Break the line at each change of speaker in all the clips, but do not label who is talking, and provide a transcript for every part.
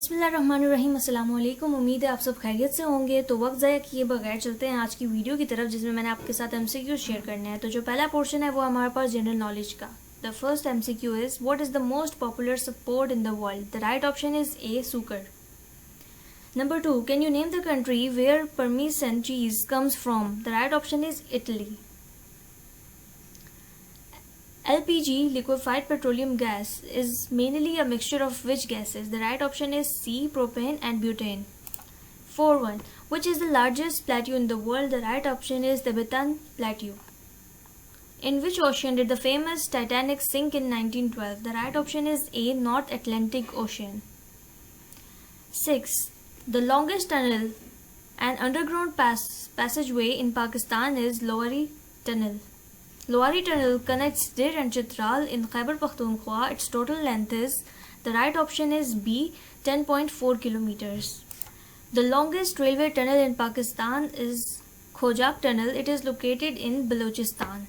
بسم اللہ الرحمن الرحیم. السلام علیکم. امید ہے آپ سب خیریت سے ہوں گے. تو وقت ضائع کیے بغیر چلتے ہیں آج کی ویڈیو کی طرف, جس میں میں نے آپ کے ساتھ ایم سی کیو شیئر کرنے ہیں. تو جو پہلا پورشن ہے وہ ہمارے پاس جنرل نالج کا. The first M C Q is what is the most popular sport in the world. The right option is a soccer. Number 2, can you name the country where Parmesan cheese comes from. The right option is Italy. LPG, liquefied petroleum gas, is mainly a mixture of which gases? The right option is C, propane and butane. 4-1. Which is the largest plateau in the world? The right option is the Tibetan Plateau. In which ocean did the famous Titanic sink in 1912? The right option is A, North Atlantic Ocean. 6. The longest tunnel and underground passageway in Pakistan is Lowari Tunnel. Lowari Tunnel connects Dir and Chitral in Khyber Pakhtunkhwa. Its total length is, the right option is B, 10.4 kilometers. The longest railway tunnel in Pakistan is Khojak Tunnel. It is located in Balochistan.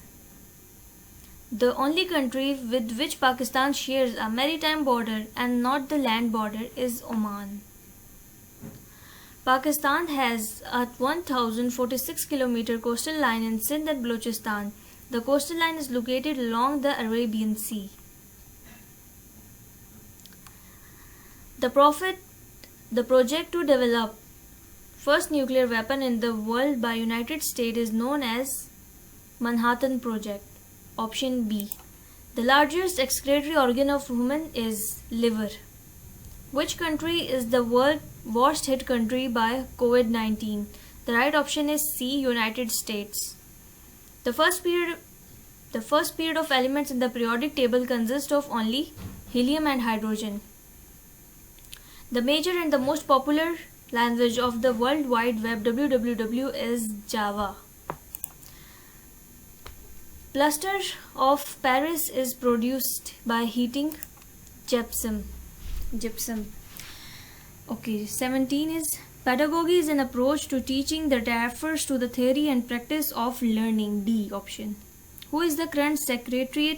The only country with which Pakistan shares a maritime border and not the land border is Oman. Pakistan has a 1046 kilometer coastal line in Sindh and Balochistan. The coastal line is located along the Arabian Sea. The project to develop first nuclear weapon in the world by United States is known as Manhattan Project. Option B. The largest excretory organ of human is liver. Which country is the worst hit country by COVID-19? The right option is C, United States. The first period of elements in the periodic table consists of only helium and hydrogen. The major and the most popular language of the World Wide Web (WWW) is Java. Plaster of Paris is produced by heating gypsum. Okay, 17 is pedagogy is an approach to teaching that refers to the theory and practice of learning. D option. Who is the current Secretary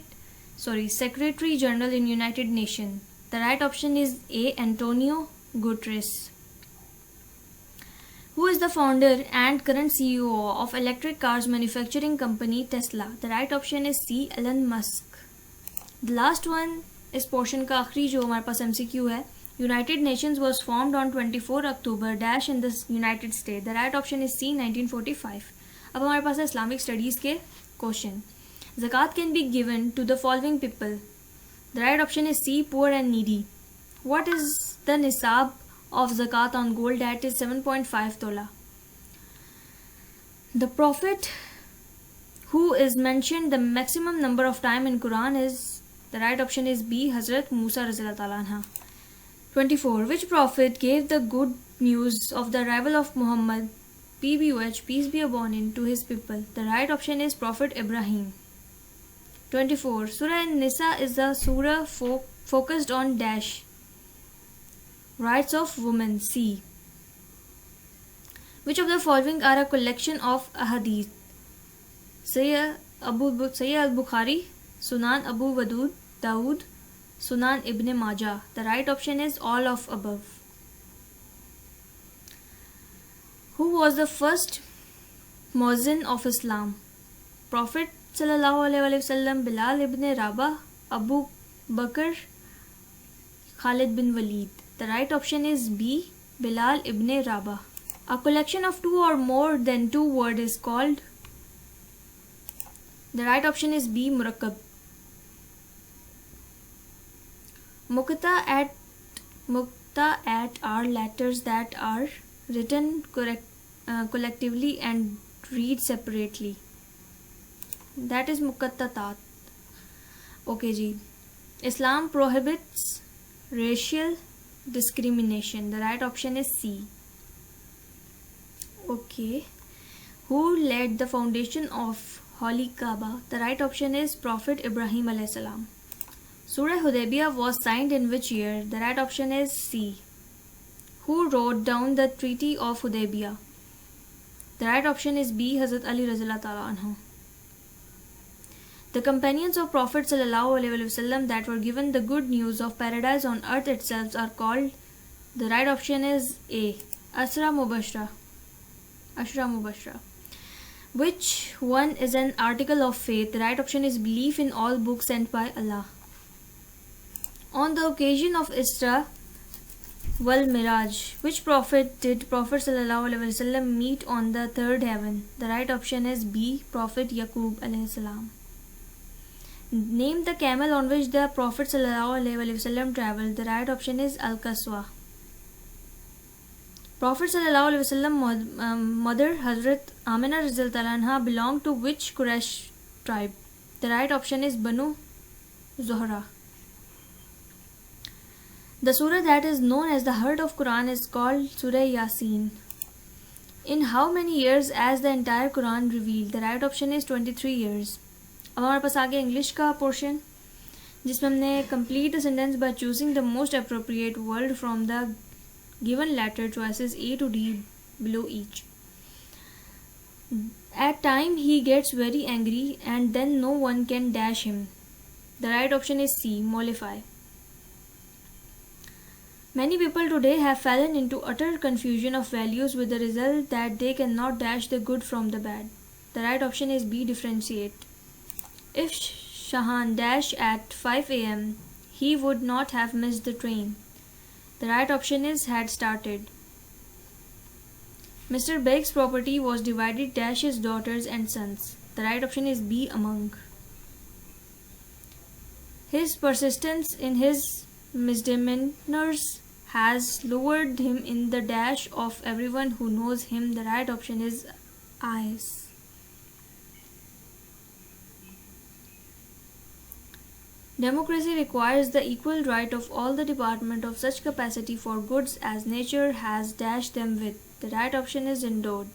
General in United Nations? The right option is A, Antonio Guterres. Who is the founder and current CEO of electric cars manufacturing company Tesla? The right option is C, Elon Musk. The last one is portion کا آخری جو ہمارے پاس MCQ ہے. United Nations was formed on 24 October dash in the United States. The right option is C, 1945. اب ہمارے پاس ہے Islamic studies کے question. زکوٰۃ can be given to the following people. The right option is C, poor and needy. What is the nisab of zakat on gold? That is 7.5 tola. The prophet who is mentioned the maximum number of time in Quran is, the right option is B, Hazrat Musa Razila Ta'ala anha. 24. Which prophet gave the good news of the arrival of Muhammad, PBOH, peace be upon him, to his people? The right option is Prophet Ibrahim. 24. Surah An-Nisa is the surah focused on dash rights of women. C. Which of the following are a collection of ahadith? Sahih al-Bukhari, Sunan Abu Dawud, Sunan Ibn Majah. The right option is all of above. Who was the first Muazzin of Islam? Prophet sallallahu alaihi wasallam, Bilal ibn Rabah, Abu Bakr, Khalid bin Walid. The right option is B, Bilal ibn Rabah. A collection of two or more than two words is called. The right option is B, Murakkab. Mukta at are letters that are written collectively and read separately. That is muqattatat. Okay ji. Islam prohibits racial discrimination. The right option is C. Okay. Who laid the foundation of Holy Kaaba? The right option is Prophet Ibrahim alayhi salam. Surah Hudaybiyah was signed in which year? The right option is C. Who wrote down the Treaty of Hudaybiyah? The right option is B, Hazrat Ali Razila Ta'ala anhu. The companions of Prophet ﷺ that were given the good news of paradise on earth itself are called The right option is A. Ashra Mubashra. Which one is an article of faith? The right option is belief in all books sent by Allah. On the occasion of Isra wal Miraj, which prophet did Prophet ﷺ meet on the third heaven? The right option is B. Prophet Yaqub ﷺ. Name the camel on which the Prophet ﷺ traveled. The right option is Al-Qaswa. Prophet ﷺ mother Hazrat Amina radhiyallahu anha belonged to which Quraysh tribe? The right option is Banu Zuhra. The surah that is known as the heart of Quran is called Surah Yasin. In how many years as the entire Quran revealed? The right option is 23 years. अब हमारे पास आ गया English का portion जिसमें हमने complete the sentence by choosing the most appropriate word from the given letter choices A to D below each. At time he gets very angry and then no one can dash him. The right option is C. Mollify. Many people today have fallen into utter confusion of values with the result that they cannot dash the good from the bad. The right option is B. Differentiate. If Shahan dashed at 5 a.m., he would not have missed the train. The right option is had started. Mr. Beg's property was divided dash his daughters and sons. The right option is B. Among. His persistence in his misdemeanors has lowered him in the dash of everyone who knows him. The right option is eyes. Democracy requires the equal right of all the department of such capacity for goods as nature has dashed them with. The right option is endowed.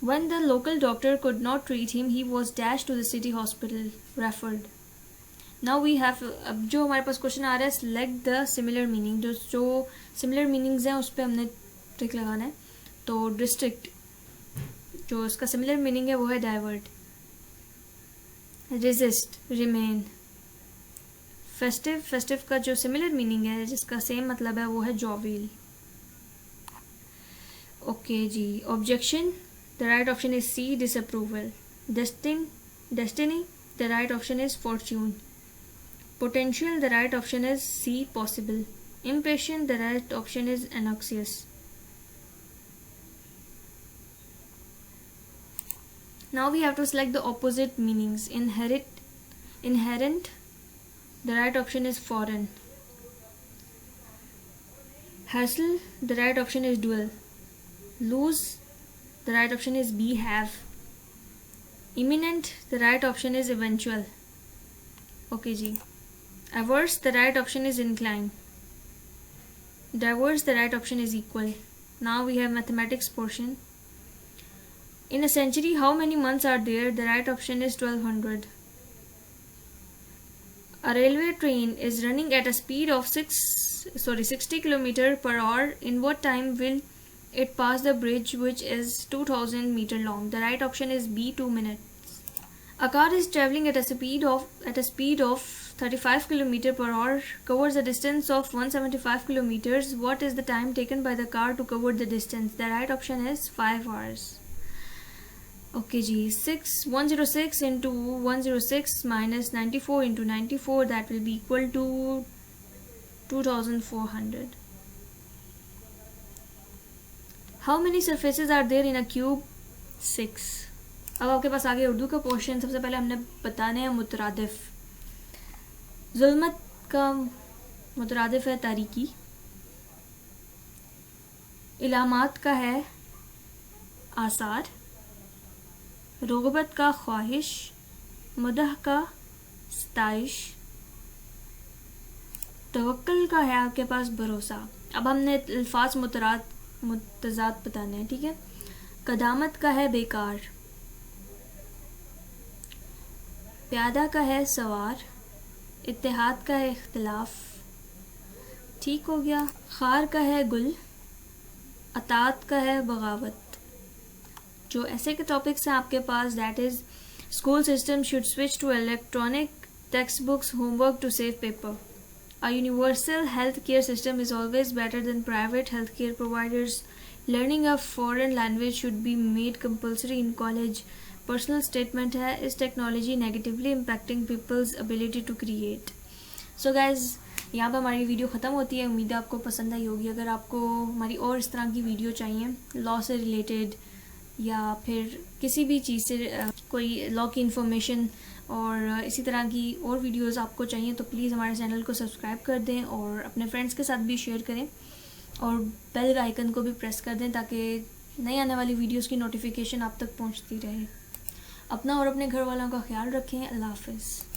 When the local doctor could not treat him, he was dashed to the city hospital, referred. Now we have अब जो हमारे पास question आ रहा है select the similar meaning. जो similar meanings हैं उस पर हमने ट्रिक लगाना है. तो district जो उसका similar meaning है वो है divert, resist, remain. festive का जो similar meaning है जिसका same मतलब है वो है jovial. Okay ji. Objection, the right option is C. Disapproval. Destiny, the right option is fortune. Potential, the right option is C. Possible. Impatient, the right option is anxious. Now we have to select the opposite meanings. Inherent, the right option is foreign. Hassle, the right option is dual. Lose, the right option is B. Have. Imminent, the right option is eventual. Okay ji. Averse, the right option is incline. Diverse, the right option is equal. Now we have mathematics portion. In a century, how many months are there? The right option is 1200. A railway train is running at a speed of 60 km per hour. In what time will it pass the bridge which is 2000 meter long? The right option is B. 2 minutes. A car is traveling at a speed of 35 km per hour, covers a distance of 175 kilometers. What is the time taken by the car to cover the distance? The right option is 5 hours. Okay ji. 106 into 106 minus 94 into 94, that will be equal to 2400. How many surfaces are there in a cube? 6. अब आपके पास आगे उर्दू का portion. सबसे पहले हमने बताने हैं मुतरादिफ. जुल्मत का मुतरादिफ है तारीकी. इलामात का है आसार. रुग़बत का ख्वाहिश. मदह का सताइश. तवक्कुल का है आपके पास भरोसा. अब हमने अल्फाज मुतज़ाद बताने हैं. ठीक है. कदामत का है बेकार. प्यादा का है सवार. इत्तेहाद का है इख्तिलाफ. ठीक हो गया. खार का है गुल. अतात का है बगावत. जो ऐसे के टॉपिक्स हैं आपके पास, that is school system should switch to electronic text books, homework to save paper. A universal healthcare system is always better than private healthcare providers. Learning a foreign language should be made compulsory in college. Personal statement ہے is technology negatively impacting people's ability to create. So guys, یہاں پہ ہماری video ختم ہوتی ہے. امید ہے آپ کو پسند آئی ہوگی. اگر آپ کو ہماری اور اس طرح کی ویڈیو چاہیے لا سے ریلیٹڈ یا پھر کسی بھی چیز سے کوئی لا کی انفارمیشن اور اسی طرح کی اور ویڈیوز آپ کو چاہیے تو پلیز ہمارے چینل کو سبسکرائب کر دیں اور اپنے فرینڈس کے ساتھ بھی شیئر کریں اور بیل آئیکن کو بھی پریس کر دیں تاکہ نئی آنے والی ویڈیوز کی نوٹیفیکیشن آپ تک پہنچتی رہے. اپنا اور اپنے گھر والوں کا خیال رکھیں. اللہ حافظ.